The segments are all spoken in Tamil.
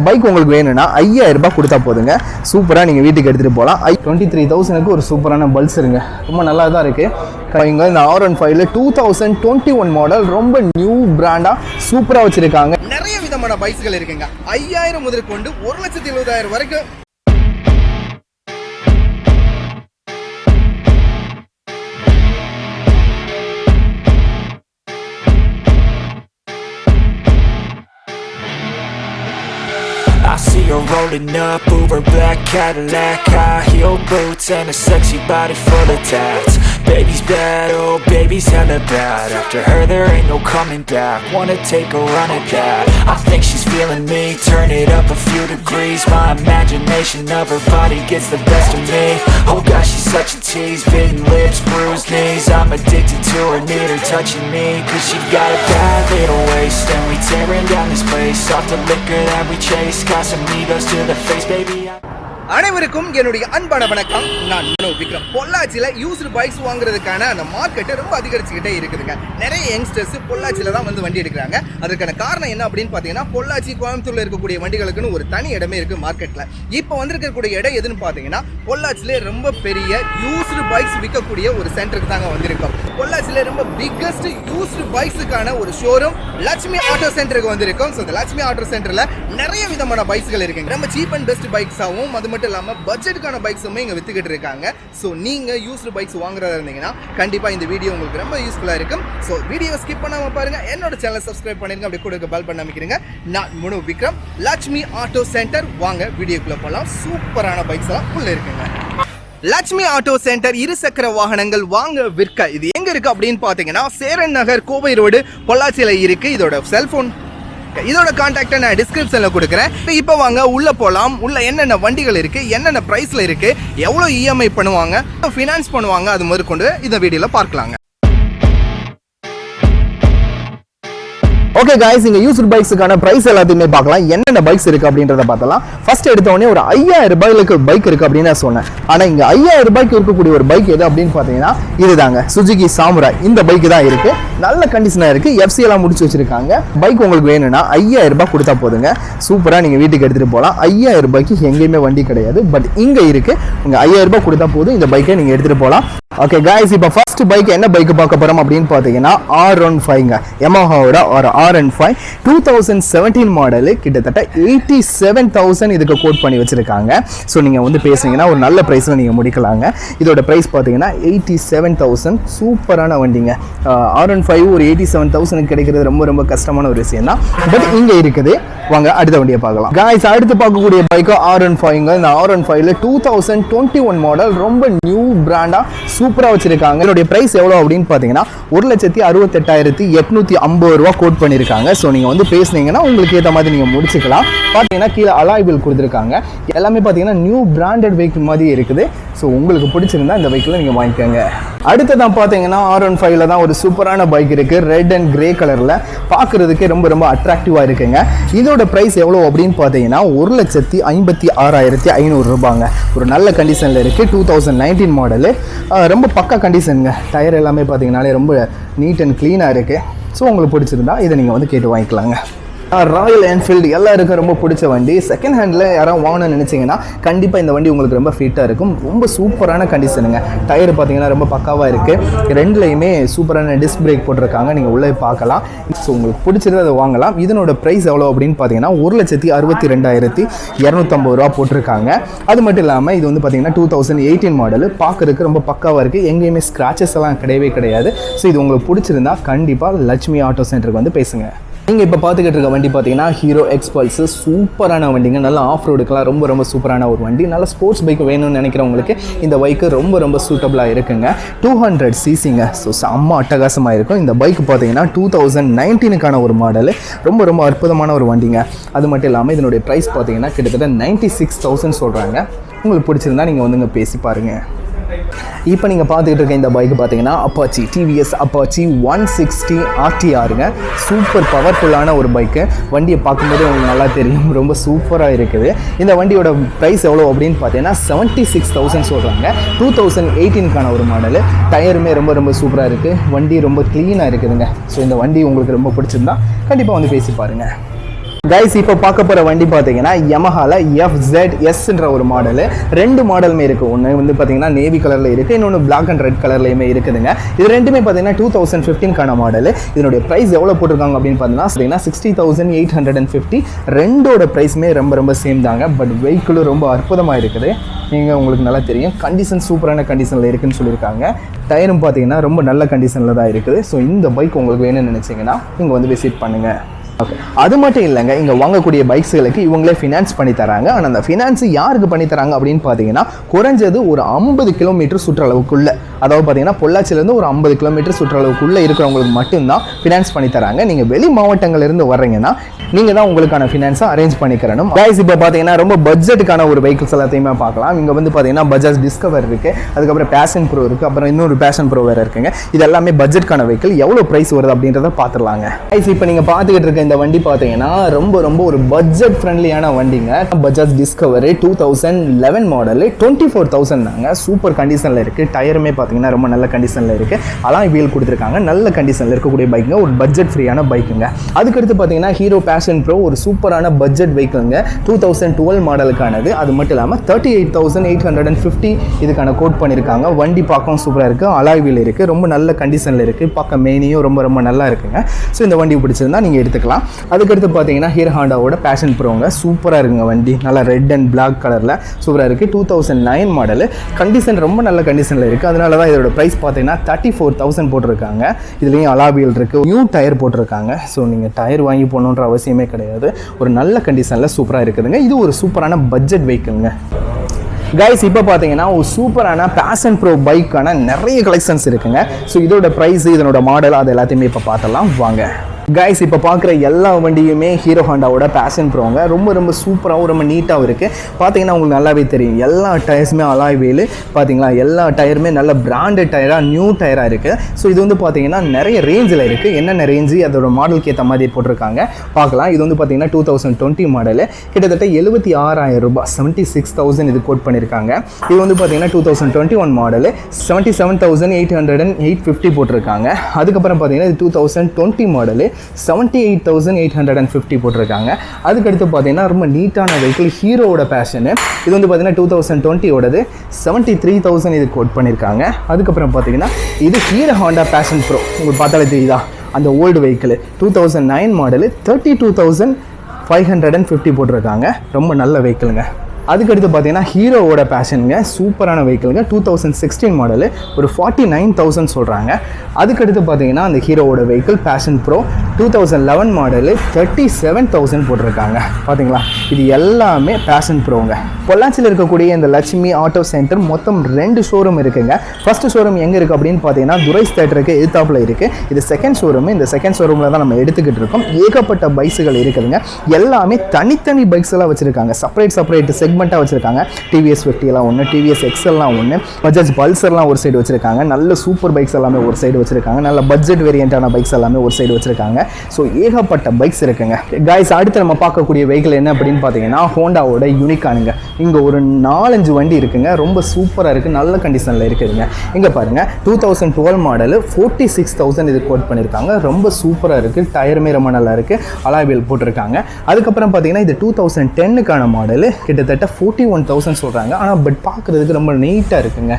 பைக் உங்களுக்கு வேணும்னா 5000 ரூபாய் கொடுத்தா போதுங்க. சூப்பராக நீங்கள் வீட்டுக்கு எடுத்துகிட்டு போகலாம். 23,000க்கு ஒரு சூப்பரான பல்சருங்க, ரொம்ப நல்லா தான் இருக்குது. இங்கே இந்த R15 2021 மாடல் ரொம்ப நியூ பிராண்டாக சூப்பராக வச்சுருக்காங்க. நிறைய விதமான பைக்ஸ்கள் இருக்குங்க. 5000 முதல் கொண்டு 1,70,000 வரைக்கும். I see her rolling up, Uber black Cadillac, high heel boots and a sexy body full of tats. Baby's bad, oh baby's hella bad. After her there ain't no coming back. Wanna take a run at that? I think she's feeling me. Turn it up a few degrees. My imagination of her body gets the best of me. Oh gosh, she's such a tease. Bitten lips, bruised knees. I'm addicted to her, need her touching me. Cause she got a bad little waist, and we tearing down this place. Off the liquor that we chase. Got some egos to the face, baby. அனைவருக்கும் என்னுடைய அன்பான வணக்கம். நான் மனோ விக்ரம். பொள்ளாச்சியில் யூஸ்டு பைக்ஸ் வாங்குறதுக்கான அந்த மார்க்கெட்டு ரொம்ப அதிகரிச்சுக்கிட்டே இருக்குதுங்க. நிறைய யங்ஸ்டர்ஸ் பொள்ளாச்சியில் தான் வந்து வண்டி எடுக்கிறாங்க. அதுக்கான காரணம் என்ன அப்படின்னு பார்த்தீங்கன்னா, பொள்ளாச்சி கோயம்புத்தூரில் இருக்கக்கூடிய வண்டிகளுக்குன்னு ஒரு தனி இடமே இருக்குது மார்க்கெட்டில். இப்போ வந்திருக்கக்கூடிய இடம் எதுன்னு பார்த்தீங்கன்னா, பொள்ளாச்சியிலே ரொம்ப பெரிய யூஸ்டு பைக்ஸ் விற்கக்கூடிய ஒரு சென்டருக்கு தாங்க வந்திருக்கோம். பொள்ளாச்சியிலே ரொம்ப பிக்கஸ்ட் யூஸ்டு பைக்ஸுக்கான ஒரு ஷோரூம் லட்சுமி ஆட்டோ சென்டருக்கு வந்திருக்கோம். ஸோ இந்த லட்சுமி ஆட்டோ சென்டரில் நிறைய விதமான பைக்ஸ்கள் இருக்குங்க. ரொம்ப சீப் அண்ட் பெஸ்ட் பைக்ஸாகவும் அது மட்டும் இல்லாமல் பட்ஜெட்டுக்கான பைக்ஸுமே இங்கே வித்துக்கிட்டு இருக்காங்க. ஸோ நீங்கள் யூஸ்டு பைக்ஸ் வாங்குறதா இருந்தீங்கன்னா கண்டிப்பாக இந்த வீடியோ உங்களுக்கு ரொம்ப யூஸ்ஃபுல்லாக இருக்கும். ஸோ வீடியோ ஸ்கிப் பண்ணாமல் பாருங்கள். என்னோட சேனல் சப்ஸ்கிரைப் பண்ணிருங்க, அப்படி கூட பெல் பண்ண அமைக்கிறீங்க. நான் மனோ விக்ரம், லட்சுமி ஆட்டோ சென்டர். வாங்க வீடியோக்குள்ளே போகலாம். சூப்பரான பைக்ஸ் எல்லாம் உள்ள இருக்குங்க. லட்சுமி ஆட்டோ சென்டர் இருசக்கர வாகனங்கள் வாங்க விற்க. இது எங்க இருக்கு அப்படின்னு பார்த்தீங்கன்னா, சேரன் நகர், கோவை ரோடு, பொள்ளாச்சியில் இருக்கு. இதோட செல்போன், இதோட கான்டாக்டை நான் டிஸ்கிரிப்ஷனில் கொடுக்குறேன். இப்போ வாங்க உள்ள போகலாம். உள்ள என்னென்ன வண்டிகள் இருக்கு, என்னென்ன பிரைஸ்ல இருக்கு, எவ்வளோ இஎம்ஐ பண்ணுவாங்க, ஃபினான்ஸ் பண்ணுவாங்க, அது முதல் கொண்டு இந்த வீடியோவில் பார்க்கலாங்க. ஓகே காய்ஸ், இங்கே யூஸ்டு பைக்ஸுக்கான ப்ரைஸ் எல்லாத்தையுமே பார்க்கலாம். என்னென்ன பைக்ஸ் இருக்குது அப்படின்றத பார்த்தலாம். ஃபர்ஸ்ட் எடுத்தோடனே ஒரு 5000 ரூபாய்க்கு பைக் இருக்குது அப்படின்னு நான் சொன்னேன். ஆனால் இங்கே 5000 ரூபாய்க்கு இருக்கக்கூடிய ஒரு பைக் எது அப்படின்னு பார்த்தீங்கன்னா, இதுதாங்க சுசுகி சாமுராய். இந்த பைக்கு தான் இருக்குது. நல்ல கண்டிஷனாக இருக்குது. எஃப்சி எல்லாம் முடிச்சு வச்சிருக்காங்க. பைக் உங்களுக்கு வேணும்னா 5000 ரூபாய் கொடுத்தா போதுங்க. சூப்பராக நீங்கள் வீட்டுக்கு எடுத்துகிட்டு போகலாம். 5000 ரூபாய்க்கு எங்கேயுமே வண்டி கிடையாது, பட் இங்கே இருக்குது. உங்கள் 5000 ரூபாய் கொடுத்தா போதும், இந்த பைக்கை நீங்கள் எடுத்துகிட்டு போகலாம். ஓகே காய்ஸ், இப்போ ஃபர்ஸ்ட் பைக் என்ன பைக் பார்க்க போகிறோம் அப்படின்னு பார்த்தீங்கன்னா, R15ங்க. யமஹாவோட ஒரு R15 2017 மாடலு. கிட்டத்தட்ட 87,000 இதுக்கு கோட் பண்ணி வச்சிருக்காங்க. ஸோ நீங்கள் வந்து பேசுனீங்கன்னா ஒரு நல்ல ப்ரைஸில் நீங்கள் முடிக்கலாங்க. இதோட ப்ரைஸ் பார்த்தீங்கன்னா 87,000. சூப்பரான வண்டிங்க. R15 ஒரு 87,000 கிடைக்கிறது ரொம்ப ரொம்ப கஷ்டமான ஒரு விஷயம் தான், பட் இங்கே இருக்குது. வாங்க அடுத்த வண்டியை பார்க்கலாம். காய்ஸ், அடுத்து பார்க்கக்கூடிய பைக்கு R15ங்க. இந்த R15 2021 மாடல் ரொம்ப நியூ பிராண்டாக சூப்பராக வச்சிருக்காங்க. இதோடைய பிரைஸ் எவ்வளோ அப்படின்னு பார்த்தீங்கன்னா, 1,68,850 ரூபா கோட் பண்ணியிருக்காங்க. ஸோ நீங்கள் வந்து பேசுனீங்கன்னா உங்களுக்கு ஏற்ற மாதிரி நீங்கள் முடிச்சுக்கலாம். பார்த்தீங்கன்னா கீழே அலாய் வீல் கொடுத்துருக்காங்க. எல்லாமே பார்த்தீங்கன்னா நியூ பிராண்டட் வெஹிக்கிள் மாதிரி இருக்குது. ஸோ உங்களுக்கு பிடிச்சிருந்தா இந்த வெஹிக்கிளை நீங்கள் வாங்கிக்கோங்க. அடுத்ததான் பார்த்தீங்கன்னா, R15 தான் ஒரு சூப்பரான பைக் இருக்குது. ரெட் அண்ட் கிரே கலரில் பார்க்குறதுக்கே ரொம்ப ரொம்ப அட்ராக்டிவாக இருக்குங்க. இதோட பிரைஸ் எவ்வளோ அப்படின்னு பார்த்தீங்கன்னா, 1,56,500 ரூபாங்க. ஒரு நல்ல கண்டிஷனில் இருக்குது. 2019 மாடலு. ரொம்ப பக்கா கண்டிஷனுங்க. டயர் எல்லாமே பார்த்தீங்கன்னாலே ரொம்ப நீட் அண்ட் க்ளீனாக இருக்குது. ஸோ உங்களுக்கு பிடிச்சிருந்தா இதை நீங்கள் வந்து கேட்டு வாங்கிக்கலாங்க. ராயல் என்ஃபீல்டு எல்லாருக்கும் ரொம்ப பிடிச்ச வண்டி. செகண்ட் ஹேண்டில் யாராவது வாங்கணும்னு நினச்சிங்கன்னா கண்டிப்பாக இந்த வண்டி உங்களுக்கு ரொம்ப ஃபிட்டாக இருக்கும். ரொம்ப சூப்பரான கண்டிஷனுங்க. டயர் பார்த்தீங்கன்னா ரொம்ப பக்காவாக இருக்குது. ரெண்டுலேயுமே சூப்பரான டிஸ்க் பிரேக் போட்டிருக்காங்க. நீங்கள் உள்ளே பார்க்கலாம். ஸோ உங்களுக்கு பிடிச்சிருந்தா அதை வாங்கலாம். இதனோட ப்ரைஸ் எவ்வளோ அப்படின்னு பார்த்தீங்கன்னா, 1,62,250 ரூபா போட்டிருக்காங்க. அது மட்டும் இல்லாமல் இது வந்து பார்த்தீங்கன்னா 2018 மாடலு. பார்க்குறதுக்கு ரொம்ப பக்காவாக இருக்குது. எங்கேயுமே ஸ்க்ராச்சஸ் எல்லாம் கிடையவே கிடையாது. ஸோ இது உங்களுக்கு பிடிச்சிருந்தா கண்டிப்பாக லட்சுமி ஆட்டோ சென்டருக்கு வந்து பேசுங்க. நீங்கள் இப்போ பார்த்துக்கிட்டு இருக்க வண்டி பார்த்தீங்கன்னா ஹீரோ எக்ஸ்பல்ஸு. சூப்பரான வண்டிங்க. நல்லா ஆஃப் ரோடுக்கெலாம் ரொம்ப ரொம்ப சூப்பரான ஒரு வண்டி. நல்ல ஸ்போர்ட்ஸ் பைக் வேணும்னு நினைக்கிறவங்களுக்கு இந்த பைக்கு ரொம்ப ரொம்ப சூட்டபுளாக இருக்குங்க. 200 சிசிங்க. ஸோ செம்ம அட்டகாசமாக இருக்கும். இந்த பைக் பார்த்தீங்கன்னா 2019க்கான ஒரு மாடலு. ரொம்ப ரொம்ப அற்புதமான ஒரு வண்டிங்க. அது மட்டும் இல்லாமல் இதனுடைய ப்ரைஸ் பார்த்தீங்கன்னா கிட்டத்தட்ட 96,000 சொல்கிறாங்க. உங்களுக்கு பிடிச்சிருந்தா நீங்கள் வந்துங்க பேசி பாருங்கள். இப்போ நீங்கள் பார்த்துக்கிட்டு இருக்க இந்த பைக்கு பார்த்தீங்கன்னா அப்பாச்சி, டிவிஎஸ் அப்பாச்சி 160 RTRங்க. சூப்பர் பவர்ஃபுல்லான ஒரு பைக்கு. வண்டியை பார்க்கும்போது உங்களுக்கு நல்லா தெரியும். ரொம்ப சூப்பராக இருக்குது. இந்த வண்டியோட ப்ரைஸ் எவ்வளோ அப்படின்னு பார்த்தீங்கன்னா 76,000 சொல்கிறாங்க. 2018க்கான ஒரு மாடலு. டயருமே ரொம்ப ரொம்ப சூப்பராக இருக்குது. வண்டி ரொம்ப க்ளீனாக இருக்குதுங்க. ஸோ இந்த வண்டி உங்களுக்கு ரொம்ப பிடிச்சிருந்தா கண்டிப்பாக வந்து பேசி பாருங்கள். கைஸ் இப்போ பார்க்க போகிற வண்டி பார்த்தீங்கன்னா யமஹால FZSன்ற ஒரு மாடலு. 2 மாடலுமே இருக்குது. ஒன்று வந்து பார்த்தீங்கன்னா நேவி கலரில் இருக்குது, இன்னொன்று பிளாக் அண்ட் ரெட் கலர்லையுமே இருக்குதுங்க. இது ரெண்டுமே பார்த்தீங்கன்னா 2015 மாடலு. இதனுடைய ப்ரைஸ் எவ்வளோ போட்டிருக்காங்க அப்படின்னு பார்த்தீங்கன்னா 60,850. ரெண்டோட ப்ரைஸுமே ரொம்ப சேம் தாங்க. பட் வெஹிக்கிளும் ரொம்ப அற்புதமாக இருக்குது. நீங்கள் உங்களுக்கு நல்லா தெரியும், கண்டிஷன் சூப்பரான கண்டிஷனில் இருக்குதுன்னு சொல்லியிருக்காங்க. டயரும் பார்த்தீங்கன்னா ரொம்ப நல்ல கண்டிஷனில் தான் இருக்குது. ஸோ இந்த பைக் உங்களுக்கு வேணும்னு நினச்சிங்கன்னா இங்கே வந்து விசிட் பண்ணுங்கள். ஓகே, அது மட்டும் இல்லைங்க, இங்கே வாங்கக்கூடிய பைக்ஸுகளுக்கு இவங்களே ஃபினான்ஸ் பண்ணி தராங்க. ஆனால் அந்த ஃபினான்ஸ் யாருக்கு பண்ணி தராங்க அப்படின்னு பார்த்தீங்கன்னா குறைஞ்சது ஒரு 50 கிலோமீட்டர் சுற்றளவுக்குள்ளே, அதாவது பார்த்தீங்கன்னா பொள்ளாச்சியிலேருந்து ஒரு 50 கிலோமீட்டர் சுற்றளவுக்குள்ளே இருக்கிறவங்களுக்கு மட்டும்தான் ஃபினான்ஸ் பண்ணி தராங்க. நீங்கள் வெளி மாவட்டங்கள்லேருந்து வர்றீங்கன்னா நீங்கள் தான் உங்களுக்கான ஃபினான்ஸை அரேஞ்ச் பண்ணிக்கிறணும். கைஸ் இப்போ பார்த்தீங்கன்னா ரொம்ப பட்ஜெட்டுக்கான ஒரு வெஹிக்கிள்ஸ் எல்லாத்தையுமே பார்க்கலாம். இங்கே வந்து பார்த்தீங்கன்னா பஜாஜ் டிஸ்கவர் இருக்குது, அதுக்கப்புறம் பேஷன் ப்ரோ இருக்குது, அப்புறம் இன்னொரு பேஷன் ப்ரோ வேறு இருக்குங்க. இது எல்லாமே பட்ஜெட்கான வெஹிக்கிள். எவ்வளோ ப்ரைஸ் வருது அப்படின்றத பார்த்துடலாங்க. கைஸ் இப்போ நீங்கள் பார்த்துக்கிட்டு இருக்க இந்த வண்டி பார்த்தீங்கன்னா ரொம்ப ஒரு பட்ஜெட் ஃப்ரெண்ட்லியான வண்டிங்க. பஜாஜ் டிஸ்கவர் 2011 மாடல் 24,000 தாங்க. சூப்பர் கண்டிஷனில் இருக்குது. டயருமே பார்த்தீங்கன்னா ரொம்ப நல்ல கண்டிஷனில் இருக்குது. அலாய் வீல் கொடுத்துருக்காங்க. நல்ல கண்டிஷனில் இருக்கக்கூடிய பைக்குங்க. ஒரு பட்ஜெட் ஃப்ரீயான பைக்குங்க. அதுக்கடுத்து பார்த்தீங்கன்னா ஹீரோ பேஷன் ப்ரோ ஒரு சூப்பரான பட்ஜெட் வெஹிக்கிள்ங்க. 2012 மாடலுக்கானது. அது மட்டும் இல்லாமல் 38,850 இதுக்கான கோட் பண்ணியிருக்காங்க. வண்டி பார்க்கவும் சூப்பராக இருக்குது. அலாய் வீல் இருக்குது. ரொம்ப நல்ல கண்டிஷனில் இருக்குது. பார்க்க மெயினியும் ரொம்ப நல்லா இருக்குங்க. ஸோ இந்த வண்டி பிடிச்சிருந்தா நீங்கள் எடுத்துக்கலாம். அதுக்கடுத்து பார்த்தீங்கன்னா ஹீரோ ஹாண்டாவோட பேஷன் ப்ரோங்க. சூப்பராக இருக்குங்க வண்டி. நல்லா ரெட் அண்ட் பிளாக் கலரில் சூப்பராக இருக்குது. 2009 மாடலு. கண்டிஷன் ரொம்ப நல்ல கண்டிஷனில் இருக்குது. அதனால தான் இதோட ப்ரைஸ் பார்த்தீங்கன்னா 34,000 போட்டிருக்காங்க. இதுலேயும் அலாபியல் இருக்குது. நியூ டயர் போட்டிருக்காங்க. ஸோ நீங்கள் டயர் வாங்கி போகணுன்ற அவசியமே கிடையாது. ஒரு நல்ல கண்டிஷனில் சூப்பராக இருக்குதுங்க. இது ஒரு சூப்பரான பட்ஜெட் வெஹிக்கிள்ங்க. கைஸ் இப்போ பார்த்தீங்கன்னா ஒரு சூப்பரான பேஷன் ப்ரோ பைக்கான நிறைய கலெக்ஷன்ஸ் இருக்குங்க. ஸோ இதோட ப்ரைஸ், இதனோட மாடல், அது எல்லாத்தையுமே இப்போ பார்த்தலாம் வாங்க. கைஸ் இப்போ பார்க்குற எல்லா வண்டியுமே ஹீரோ ஹாண்டாவோட பேஷன் ப்ரோங்க. ரொம்ப சூப்பராகவும் ரொம்ப நீட்டாகவும் இருக்குது. பார்த்தீங்கன்னா உங்களுக்கு நல்லாவே தெரியும். எல்லா டயர்ஸுமே அலாய் வீல். பார்த்தீங்களா, எல்லா டயருமே நல்ல பிராண்டட் டயராக, நியூ டயராக இருக்குது. ஸோ இது வந்து பார்த்தீங்கன்னா நிறைய ரேஞ்சில் இருக்குது. என்னென்ன ரேஞ்சு அதோட மாடலுக்கு ஏற்ற மாதிரி போட்டிருக்காங்க பார்க்கலாம். இது வந்து பார்த்தீங்கன்னா 2020 மாடலு. கிட்டத்தட்ட 76,000 ரூபாய், 76,000 இது கோட் பண்ணியிருக்காங்க. இது வந்து பார்த்தீங்கன்னா 2021 மாடலு 77,850 போட்டிருக்காங்க. அதுக்கப்புறம் பார்த்தீங்கன்னா இது 2020 மாடலு 78,850 போட்டிருக்காங்க. அதுக்கடுத்து பார்த்தீங்கன்னா ரொம்ப நீட்டான வெஹிக்கிள் ஹீரோவோட பேஷனு. இது வந்து பார்த்தீங்கன்னா 2020 73,000 இது கோட் பண்ணியிருக்காங்க. அதுக்கப்புறம் பார்த்தீங்கன்னா இது ஹீரோ ஹாண்டா பேஷன் ப்ரோ. உங்களுக்கு பார்த்தாலே தெரியுதா, அந்த ஓல்டு வெஹிக்கிள் 2009 மாடலு 32,550 போட்டிருக்காங்க. ரொம்ப நல்ல வெஹிக்கிளுங்க. அதுக்கடுத்து பார்த்தீங்கன்னா ஹீரோவோட பேஷனுங்க. சூப்பரான வெஹிக்கிளுங்க. 2016 மாடலு ஒரு 49,000 சொல்கிறாங்க. அதுக்கடுத்து பார்த்தீங்கன்னா அந்த ஹீரோவோட வெஹிக்கிள் பேஷன் ப்ரோ 2011 மாடலு 37,000 போட்டிருக்காங்க. பார்த்தீங்களா, இது எல்லாமே பேஷன் ப்ரோங்க. பொள்ளாச்சியில் இருக்கக்கூடிய இந்த லட்சுமி ஆட்டோ சென்டர் மொத்தம் 2 ஷோரூம் இருக்குங்க. ஃபர்ஸ்ட் ஷோரூம் எங்கே இருக்குது அப்படின்னு பார்த்தீங்கன்னா துரைஸ் தேட்டருக்கு எதிர்த்தாப்பில் இருக்குது. இது செகண்ட் ஷோரூம். இந்த செகண்ட் ஷோரூமில் தான் நம்ம எடுத்துக்கிட்டு இருக்கோம். ஏகப்பட்ட பைக்ஸுகள் இருக்குதுங்க. எல்லாமே தனித்தனி பைக்ஸ் எல்லாம் வச்சுருக்காங்க. செப்பரேட் செக்மெண்ட்டாக வச்சுருக்காங்க. டிவிஎஸ் 50 எல்லாம் ஒன்று, டிவிஎஸ் எக்ஸ்எல்லாம் ஒன்று, பஜாஜ் பல்சர்லாம் ஒரு சைடு வச்சுருக்காங்க. நல்ல சூப்பர் பைக்ஸ் எல்லாமே ஒரு சைடு வச்சுருக்காங்க. நல்ல பட்ஜெட் வேரியண்டான பைக்ஸ் எல்லாமே ஒரு சைடு வச்சுருக்காங்க. ஸோ ஏகப்பட்ட பைக்ஸ் இருக்குங்க. கைஸ் அடுத்து நம்ம பார்க்கக்கூடிய வெஹிக்கிள் என்ன அப்படின்னு பார்த்தீங்கன்னா ஹோண்டாவோட யூனிகானுங்க. இங்கே ஒரு 4-5 வண்டி இருக்குங்க. ரொம்ப சூப்பராக இருக்குது. நல்ல கண்டிஷனில் இருக்குதுங்க. இங்கே பாருங்கள் 2012 மாடலு 46,000 இது கோட் பண்ணியிருக்காங்க. ரொம்ப சூப்பராக இருக்குது. டயருமே ரொம்ப நல்லா இருக்குது. அலாய் வீல் போட்டிருக்காங்க. அதுக்கப்புறம் பார்த்தீங்கன்னா இது 2010க்கான மாடலு. கிட்டத்தட்ட 41,000 சொல்கிறாங்க. ஆனால் பட் பார்க்குறதுக்கு ரொம்ப நீட்டாக இருக்குங்க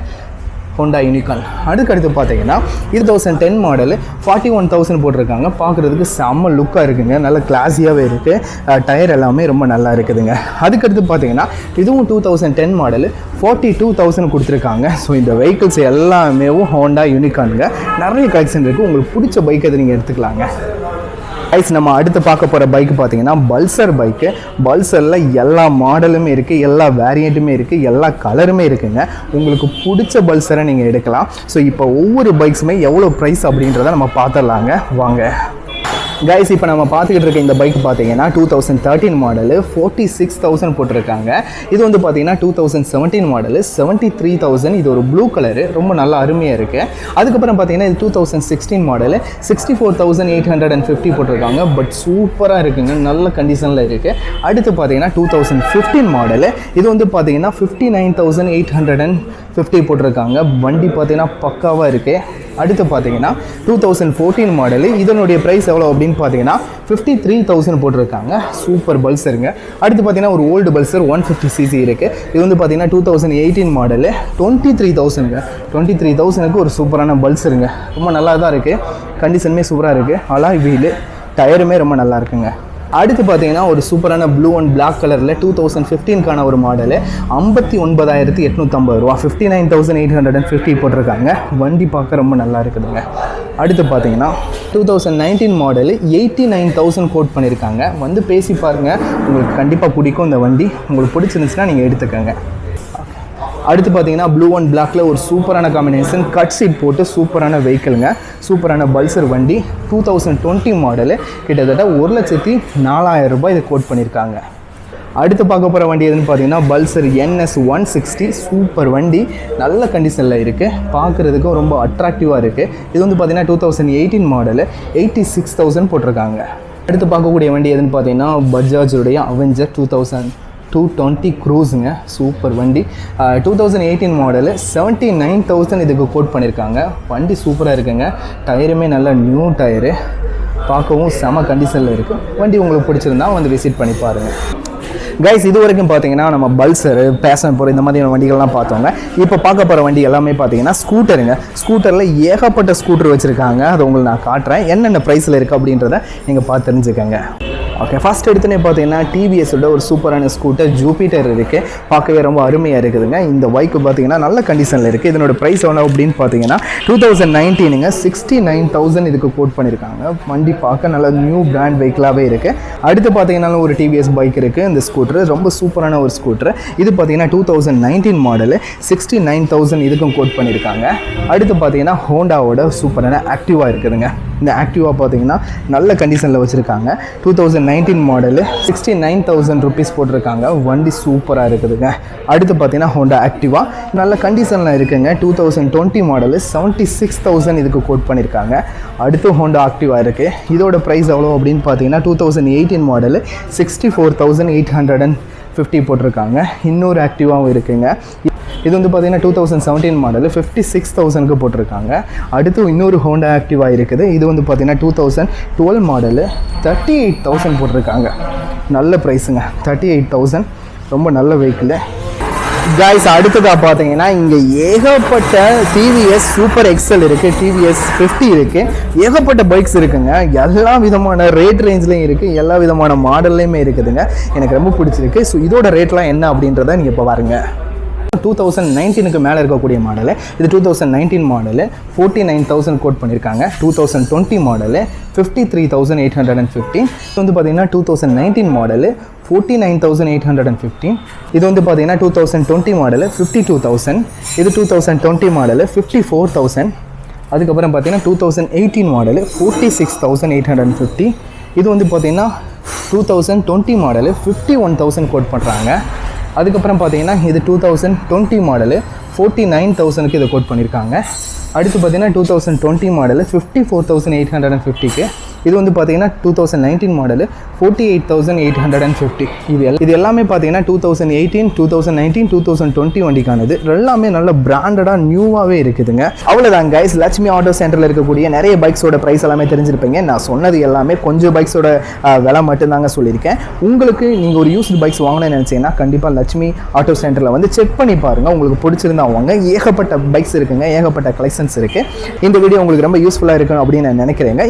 ஹோண்டா யூனிகான். அதுக்கடுத்து பார்த்தீங்கன்னா 2010 மாடலு 41,000 போட்டிருக்காங்க. பார்க்குறதுக்கு செம்ம லுக்காக இருக்குங்க. நல்ல கிளாஸியாகவே இருக்குது. டயர் எல்லாமே ரொம்ப நல்லா இருக்குதுங்க. அதுக்கடுத்து பார்த்தீங்கன்னா இதுவும் 2010 மாடலு 42,000 கொடுத்துருக்காங்க. ஸோ இந்த வெஹிக்கிள்ஸ் எல்லாமே ஹோண்டா யூனிகானுங்க. நிறைய கலெக்ஷன் இருக்குது. உங்களுக்கு பிடிச்ச பைக் அதை நீங்கள் எடுத்துக்கலாங்க. கைஸ் நம்ம அடுத்து பார்க்க போகிற பைக் பார்த்தீங்கன்னா பல்சர் பைக்கு. பல்சரில் எல்லா மாடலுமே இருக்குது, எல்லா வேரியண்ட்டுமே இருக்குது, எல்லா கலருமே இருக்குங்க. உங்களுக்கு பிடிச்ச பல்சரை நீங்கள் எடுக்கலாம். ஸோ இப்போ ஒவ்வொரு பைக்ஸுமே எவ்வளோ ப்ரைஸ் அப்படின்றத நம்ம பார்த்துடலாங்க வாங்க. கைஸ் இப்போ நம்ம பார்த்துக்கிட்டு இருக்க இந்த பைக் பார்த்தீங்கன்னா 2013 மாடலு 46,000 போட்டிருக்காங்க. இது வந்து பார்த்தீங்கன்னா 2017 மாடலு 73,000. இது ஒரு ப்ளூ கலரு. ரொம்ப நல்லா அருமையாக இருக்குது. அதுக்கப்புறம் பார்த்தீங்கன்னா இது 2016 மாடலு 64,850 போட்டிருக்காங்க. பட் சூப்பராக இருக்குங்க. நல்ல கண்டிஷனில் இருக்குது. அடுத்து பார்த்தீங்கன்னா 2015 மாடலு. இது வந்து பார்த்தீங்கன்னா 59,850 போட்டிருக்காங்க. வண்டி பார்த்தீங்கன்னா பக்காவாக இருக்குது. அடுத்து பார்த்தீங்கன்னா 2014 மாடலு. இதனுடைய ப்ரைஸ் எவ்வளோ அப்படின்னு பார்த்தீங்கன்னா 53,000 போட்டிருக்காங்க. சூப்பர் பல்சருங்க. அடுத்து பார்த்தீங்கன்னா ஒரு ஓல்டு பல்சர் 150cc இருக்குது. இது வந்து பார்த்தீங்கன்னா 2018 மாடலு 23,000ங்க. 23,000க்கு ஒரு சூப்பரான பல்சருங்க. ரொம்ப நல்லா தான் இருக்குது. கண்டிஷனுமே சூப்பராக இருக்குது. அலாய் வீலு, டயருமே ரொம்ப நல்லா இருக்குங்க. அடுத்து பார்த்தீங்கன்னா ஒரு சூப்பரான ப்ளூ அண்ட் பிளாக் கலரில் 2015க்கான ஒரு மாடலு 59,850 ரூபா, 59,850 போட்டிருக்காங்க. வண்டி பார்க்க ரொம்ப நல்லா இருக்குதுங்க. அடுத்து பார்த்தீங்கன்னா 2019 மாடலு 89,000 கோட் பண்ணியிருக்காங்க. வந்து பேசி பாருங்கள், உங்களுக்கு கண்டிப்பாக பிடிக்கும் இந்த வண்டி. உங்களுக்கு பிடிச்சிருந்துச்சுன்னா நீங்கள் எடுத்துக்கோங்க. அடுத்து பார்த்தீங்கன்னா ப்ளூ அண்ட் பிளாக்ல ஒரு சூப்பரான காம்பினேஷன், கட் சீட் போட்டு சூப்பரான வெஹிக்கிளுங்க. சூப்பரான பல்சர் வண்டி 2020 மாடலு, கிட்டத்தட்ட 1,04,000 ரூபாய் இது கோட் பண்ணியிருக்காங்க. அடுத்து பார்க்க போகிற வண்டி எதுன்னு பார்த்தீங்கன்னா பல்சர் NS 160. சூப்பர் வண்டி, நல்ல கண்டிஷனில் இருக்குது. பார்க்குறதுக்கும் ரொம்ப அட்ராக்டிவாக இருக்குது. இது வந்து பார்த்தீங்கன்னா 2018 மாடலு 86,000 போட்டிருக்காங்க. அடுத்து பார்க்கக்கூடிய வண்டி எதுன்னு பார்த்தீங்கன்னா பஜாஜுடைய அவெஞ்சர் 220 க்ரூஸுங்க. சூப்பர் வண்டி, 2018 மாடலு 79,000 இதுக்கு கோட் பண்ணியிருக்காங்க. வண்டி சூப்பராக இருக்குங்க. டயருமே நல்ல நியூ டயரு, பார்க்கவும் செம கண்டிஷனில் இருக்குது. வண்டி உங்களுக்கு பிடிச்சிருந்தா வந்து விசிட் பண்ணி பாருங்கள். கைஸ், இது வரைக்கும் பார்த்தீங்கன்னா நம்ம பல்சரு, பேஷன் ப்ரோ இந்த மாதிரியான வண்டிகள்லாம் பார்த்தோங்க. இப்போ பார்க்க போகிற வண்டி எல்லாமே பார்த்தீங்கன்னா ஸ்கூட்டருங்க. ஸ்கூட்டரில் ஏகப்பட்ட ஸ்கூட்டர் வச்சுருக்காங்க. அதை உங்களுக்கு நான் காட்டுறேன், என்னென்ன ப்ரைஸில் இருக்குது அப்படின்றத நீங்கள் பார்த்து தெரிஞ்சுக்கங்க. ஓகே, ஃபஸ்ட் எடுத்துனே பார்த்தீங்கன்னா டிவிஎஸோட ஒரு சூப்பரான ஸ்கூட்டர் ஜூபிட்டர் இருக்குது. பார்க்கவே ரொம்ப அருமையாக இருக்குதுங்க. இந்த பைக்கு பார்த்தீங்கன்னா நல்ல கண்டிஷனில் இருக்குது. இதனோட ப்ரைஸ் எவ்வளோ அப்படின்னு பார்த்தீங்கன்னா 2019ங்க 69,000 இதுக்கு கோட் பண்ணியிருக்காங்க. வண்டி பார்க்க நல்ல நியூ பிராண்ட் வெஹிக்கிளாகவே இருக்குது. அடுத்து பார்த்தீங்கன்னா ஒரு டிவிஎஸ் பைக் இருக்குது. இந்த ஸ்கூட்டர் ரொம்ப சூப்பரான ஒரு ஸ்கூட்டர். இது பார்த்தீங்கன்னா 2019 மாடலு 69,000 இதுக்கும் கோட் பண்ணியிருக்காங்க. அடுத்து பார்த்தீங்கன்னா ஹோண்டாவோட சூப்பரான ஆக்டிவா இருக்குதுங்க. இந்த ஆக்டிவா பார்த்தீங்கன்னா நல்ல கண்டிஷனில் வச்சுருக்காங்க. 2019 மாடலு 69,000 ருபீஸ் போட்டிருக்காங்க. வண்டி சூப்பராக இருக்குதுங்க. அடுத்து பார்த்தீங்கன்னா ஹோண்டா ஆக்டிவா நல்ல கண்டிஷனில் இருக்குங்க. 2020 மாடலு 76,000 இதுக்கு கோட் பண்ணியிருக்காங்க. அடுத்து ஹோண்டா ஆக்டிவா இருக்குது. இதோட ப்ரைஸ் எவ்வளோ அப்படின்னு பார்த்தீங்கன்னா 2018 மாடலு 64,850 போட்டிருக்காங்க. இன்னொரு ஆக்டிவாகவும் இருக்குங்க. இது வந்து பார்த்தீங்கன்னா 2017 மாடலு 56,000க்கு போட்டிருக்காங்க. அடுத்து இன்னொரு ஹோண்டா ஆக்டிவா இருக்குது. இது வந்து பார்த்தீங்கன்னா 2012 மாடலு 38,000 போட்டிருக்காங்க. நல்ல ப்ரைஸுங்க, 38,000. ரொம்ப நல்ல வெஹிக்கிள். கைஸ், அடுத்ததாக பார்த்தீங்கன்னா இங்கே ஏகப்பட்ட டிவிஎஸ் சூப்பர் எக்ஸல் இருக்குது, டிவிஎஸ் 50 இருக்குது. ஏகப்பட்ட பைக்ஸ் இருக்குங்க. எல்லா விதமான ரேட் ரேஞ்ச்லேயும் இருக்குது, எல்லா விதமான மாடல்லையுமே இருக்குதுங்க. எனக்கு ரொம்ப பிடிச்சிருக்கு. ஸோ இதோட ரேட்லாம் என்ன அப்படின்றத நீங்கள் இப்போ பாருங்கள். 2019க்கு மேலே இருக்கக்கூடிய மாடலு. இது 2019 மாடலு 49,000 கோட் பண்ணியிருக்காங்க. 2020 மாடலு 53,850. இது வந்து பார்த்தீங்கன்னா 2019 மாடலு 49,850. இது வந்து பார்த்தீங்கன்னா 2020 மாடலு 52,000. இது 2020 மாடலு 54,000. அதுக்கப்புறம் பார்த்தீங்கன்னா 2018 மாடலு 46,850. இது வந்து பார்த்தீங்கன்னா 2020 மாடலு 51,000 கோட் பண்ணுறாங்க. அதுக்கப்புறம் பார்த்தீங்கன்னா இது 2020 மாடலு 49,000க்கு இதை கோட் பண்ணியிருக்காங்க. அடுத்து பார்த்தீங்கன்னா 2020 மாடலு 54,850க்கு. இது வந்து பார்த்தீங்கன்னா 2019 மாடலு 48,850. இது எல்லாமே பார்த்தீங்கன்னா 2018, 2019, 2020 வண்டிக்கானது. எல்லாமே நல்ல பிராண்டடாக நியூவாகவே இருக்குதுங்க. அவ்வளோதான் கைஸ், லட்சுமி ஆட்டோ சென்டரில் இருக்கக்கூடிய நிறைய பைக்ஸோட ப்ரைஸ் எல்லாமே தெரிஞ்சிருப்பீங்க. நான் சொன்னது எல்லாமே கொஞ்சம் பைக்ஸோட விலை மட்டும்தாங்க சொல்லியிருக்கேன். உங்களுக்கு நீங்கள் ஒரு யூஸ்டு பைக்ஸ் வாங்கணும்னு நினச்சிங்கன்னா கண்டிப்பாக லட்சுமி ஆட்டோ சென்டரில் வந்து செக் பண்ணி பாருங்கள். உங்களுக்கு பிடிச்சிருந்தா வாங்க. ஏகப்பட்ட பைக்ஸ் இருக்குங்க, ஏகப்பட்ட கலெக்ஷன்ஸ் இருக்குது. இந்த வீடியோ உங்களுக்கு ரொம்ப யூஸ்ஃபுல்லாக இருக்கும் அப்படின்னு நான் நினைக்கிறேங்க.